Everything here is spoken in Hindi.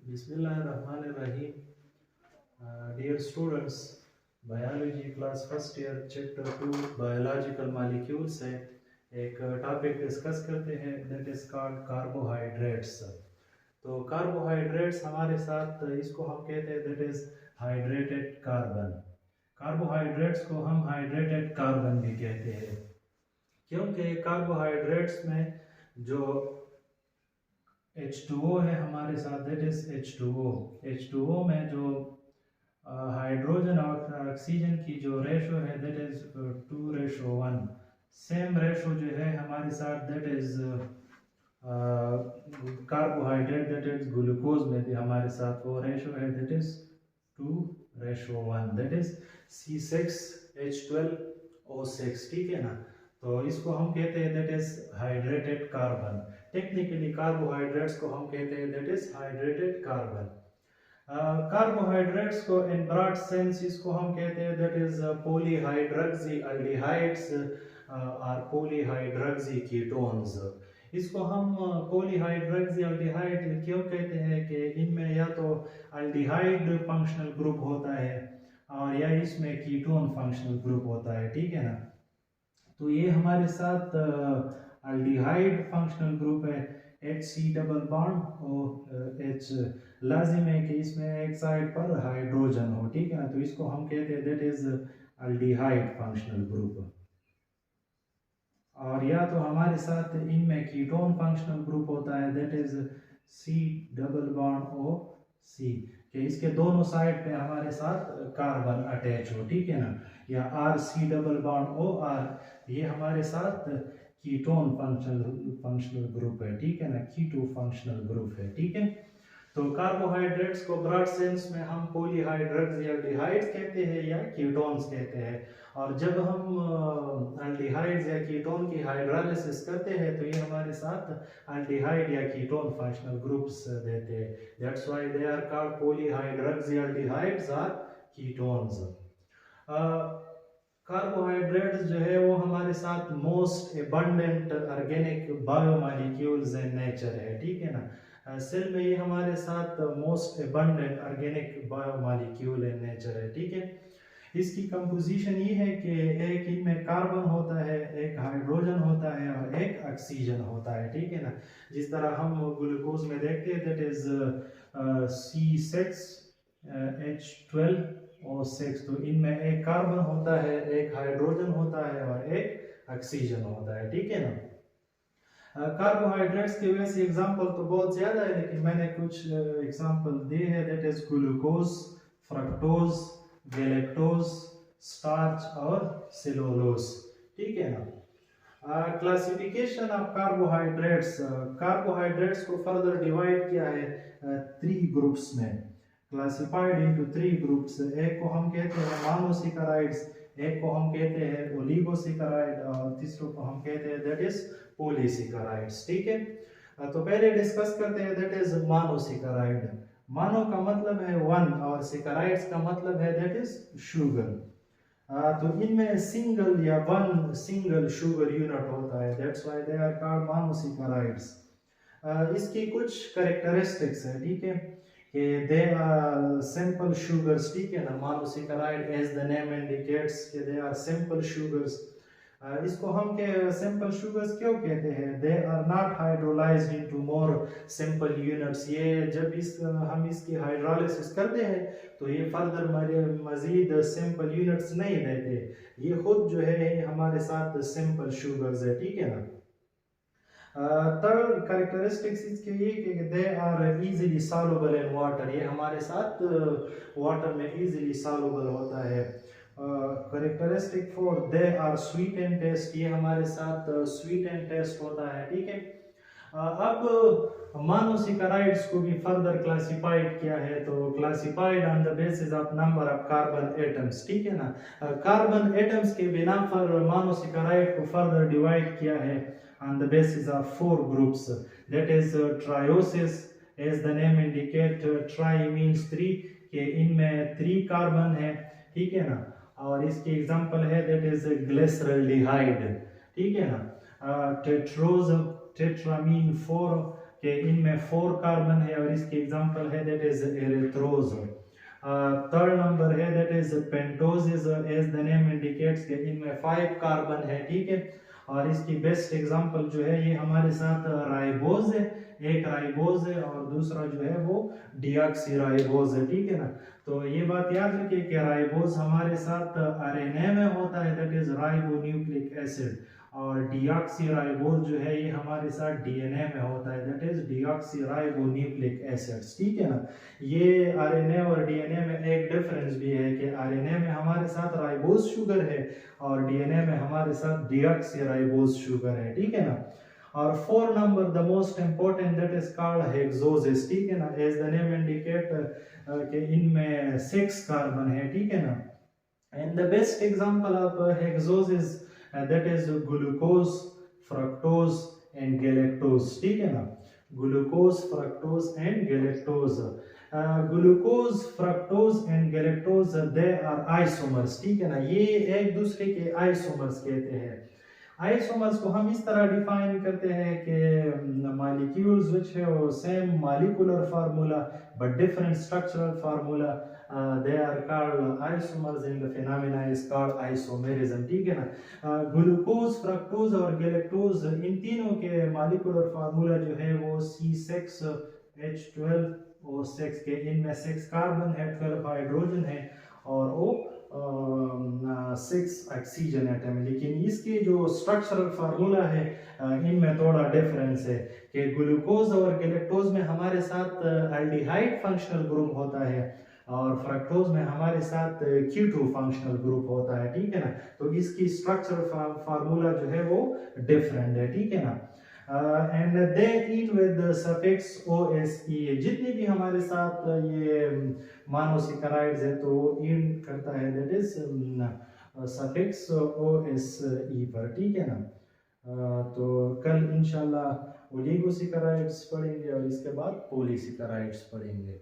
Bismillahirrahmanirrahim. Dear students, biology class first year chapter 2 biological molecules है एक टॉपिक डिस्कस करते हैं दैट इज कॉल्ड कार्बोहाइड्रेट्स। तो कार्बोहाइड्रेट्स हमारे साथ इसको हम कहते हैं that is hydrated carbon. Carbohydrates को हम हाइड्रेटेड कार्बन भी कहते हैं क्योंकि कार्बोहाइड्रेट्स में जो H2O है हमारे साथ दैट इज H2O में जो हाइड्रोजन और ऑक्सीजन की जो रेशो है दैट इज 2:1। सेम रेशो जो है हमारे साथ that is carbohydrate that is glucose में भी हमारे साथ वो रेशो है that is 2:1 that is C6H12O6। ठीक है ना, तो इसको हम कहते हैं that is hydrated carbon. Technically carbohydrates को हम कहते हैं that is hydrated carbon. Carbohydrates को इन ब्रॉड सेंस इसको हम कहते हैं दैट इज पॉलीहाइड्रॉक्सी एल्डिहाइड्स और पॉलीहाइड्रॉक्सी कीटोन्स। इसको हम पॉलीहाइड्रॉक्सी एल्डिहाइड क्यों कहते हैं कि इनमें या तो एल्डिहाइड फंक्शनल ग्रुप होता है और या इसमें कीटोन फंक्शनल ग्रुप होता है। ठीक है ना, तो ये हमारे साथ एल्डिहाइड फंक्शनल ग्रुप है HC डबल बॉन्ड और H लाजिम है कि इसमें एक साइड पर हाइड्रोजन हो। ठीक है ना, तो इसको हम कहते हैं that is aldehyde functional group. और या तो हमारे साथ इनमें कीटोन फंक्शनल ग्रुप होता है that is C double bond OC कि इसके दोनों साइड पे हमारे साथ कार्बन अटैच हो। ठीक है ना, या RC डबल बॉन्ड OR ये हमारे साथ कीटोन फंक्शनल ग्रुप है। ठीक है ना, कीटो फंक्शनल ग्रुप है। ठीक है, तो कार्बोहाइड्रेट्स को ब्रॉड सेंस में हम पॉलीहाइड्रॉक्सी एल्डिहाइड्स कहते हैं या कीटोन्स कहते हैं। और जब हम एल्डिहाइड्स या कीटोन की हाइड्रोलाइसिस करते हैं तो ये हमारे साथ एल्डिहाइड या कीटोन फंक्शनल ग्रुप्स देते हैं। That's why they are called polyhydroxy aldehydes और कीटोन्स। कार्बोहाइड्रेट्स जो है वो हमारे साथ most abundant organic biomolecules in nature है। ठीक है ना, सेल में ये हमारे साथ most abundant organic biomolecule in nature है। ठीक है, इसकी कंपोजिशन ये है कि एक इनमें कार्बन होता है, एक हाइड्रोजन होता है और एक ऑक्सीजन होता है। ठीक है ना, जिस तरह हम ग्लूकोज में देखते हैं दैट इज C6H12O6। तो इनमें एक कार्बन होता है, एक हाइड्रोजन होता है और एक ऑक्सीजन होता है। ठीक है ना, कार्बोहाइड्रेट्स के वैसे एग्जांपल तो बहुत ज़्यादा है लेकिन मैंने कुछ एग्जांपल दिए हैं that is glucose, fructose, galactose, starch और सेलुलोज। ठीक है ना, क्लासिफिकेशन ऑफ कार्बोहाइड्रेट्स। कार्बोहाइड्रेट्स को फर्दर डिवाइड किया है 3 ग्रुप्स में, क्लासिफाइड इनटू 3 ग्रुप्स। एक को हम कहते हैं मोनोसैकेराइड्स, एक को हम कहते हैं ओलिगोसैकेराइड और तीसरे को हम कहते हैं दैट इज पॉलीसैकेराइड्स। ठीक है, तो पहले डिस्कस करते हैं दैट इज मोनोसैकेराइड। मोनो का मतलब है वन और सैकेराइड्स का मतलब है दैट इज शुगर। तो इनमें सिंगल या वन सिंगल शुगर यूनिट होता है, that's why they are called monosaccharides. इसकी कुछ कैरेक्टरिस्टिक्स है। ठीक है, कि दे आर सिंपल शुगर्स। ठीक है ना, monosaccharide as the name indicates कि दे आर सिंपल शुगर्स। इसको हम के सिंपल शुगर्स क्यों कहते हैं? They are not hydrolysed into more simple units. ये जब हम इसकी हाइड्रोलाइसिस करते हैं तो ये फर्दर मजीद सिंपल यूनिट्स नहीं देते, ये खुद जो है हमारे साथ सिंपल शुगर्स है। ठीक है ना, थर्ड कैरेक्टरिस्टिक्स इसके ये कि they are easily soluble in water, ये हमारे साथ वाटर में इजीली सॉल्युबल होता है। Characteristic 4 they are sweet and taste, ये हमारे साथ स्वीट एंड टेस्ट होता है। ठीक है, अब मोनोसैकेराइड्स को भी फर्दर क्लासिफाइड किया है, तो classified on the basis of number of carbon atoms. ठीक है ना, कार्बन एटम्स के बिना पर मोनोसैकेराइड को फर्दर डिवाइड किया है on the basis of 4 groups, that is triosis, as the name indicate tri means 3 कि इनमें 3 कार्बन है। ठीक है ना, और इसकी एग्जांपल है that is ग्लिसरल्डिहाइड। ठीक है ना, टेट्रोज, टेट्रा मीन 4 कि इनमें 4 कार्बन है और इसकी एग्जांपल है that is erythrose. Third number है that is pentose is as the name indicates कि इनमें 5 कार्बन है, ठीक है। और इसकी बेस्ट एग्जांपल जो है ये हमारे साथ राइबोज है, एक राइबोज है और दूसरा जो है वो डीऑक्सीराइबोज है, ठीक है ना। तो ये बात याद रखिए कि राइबोज हमारे साथ आरएनए में होता है दैट इज राइबोन्यूक्लिक एसिड, और डीऑक्सीराइबोज जो है ये हमारे साथ डीएनए में होता है दैट इज डीऑक्सीराइबोन्यूक्लिक एसिड्स, ठीक है ना। ये आरएनए और डीएनए में एक डिफरेंस भी है कि आरएनए में हमारे साथ राइबोज शुगर है और डीएनए में हमारे साथ डीऑक्सीराइबोज शुगर है, ठीक है ना। और 4 number the most important that is called hexoses, ठीक है ना। एज द नेम इंडिकेट कि इनमें 6 कार्बन है, ठीक है ना। And the best example of hexoses that is glucose, fructose and galactose, ठीक है ना। Glucose, fructose and galactose. Glucose, fructose and galactose they are isomers, ठीक है ना। ये एक दूसरे के आइसोमर्स कहते हैं। आइसोमर्स को हम इस तरह डिफाइन करते हैं कि मॉलिक्यूल्स व्हिच है same molecular formula but different structural formula, they are called isomers and the phenomena is called isomerism, ठीक है ना। ग्लूकोज, फ्रक्टोज और गैलेक्टोज इन तीनों के मॉलिक्यूलर फार्मूला जो है वो C6H12O6 के, इनमें 6 कार्बन है, 12 हाइड्रोजन है और वो 6 ऑक्सीजन एटम है। लेकिन इसके जो स्ट्रक्चरल फार्मूला है इनमें थोड़ा डिफरेंस है कि ग्लूकोज और गैलेक्टोज में हमारे साथ एल्डिहाइड फंक्शनल ग्रुप होता है और फ्रक्टोज में हमारे साथ कीटो फंक्शनल ग्रुप होता है, ठीक है ना। तो इसकी स्ट्रक्चरल फार्मूला जो है वो डिफरेंट है, ठीक है ना। And they eat with suffix OSE। जितने भी हमारे साथ ये मोनोसेकेराइड्स है तो ईट करता है दैट इज सफिक्स OSE पर, ठीक है ना। तो कल इंशाल्लाह ओलिगोसेकेराइड्स पढ़ेंगे और इसके बाद पॉलीसेकेराइड्स पढ़ेंगे।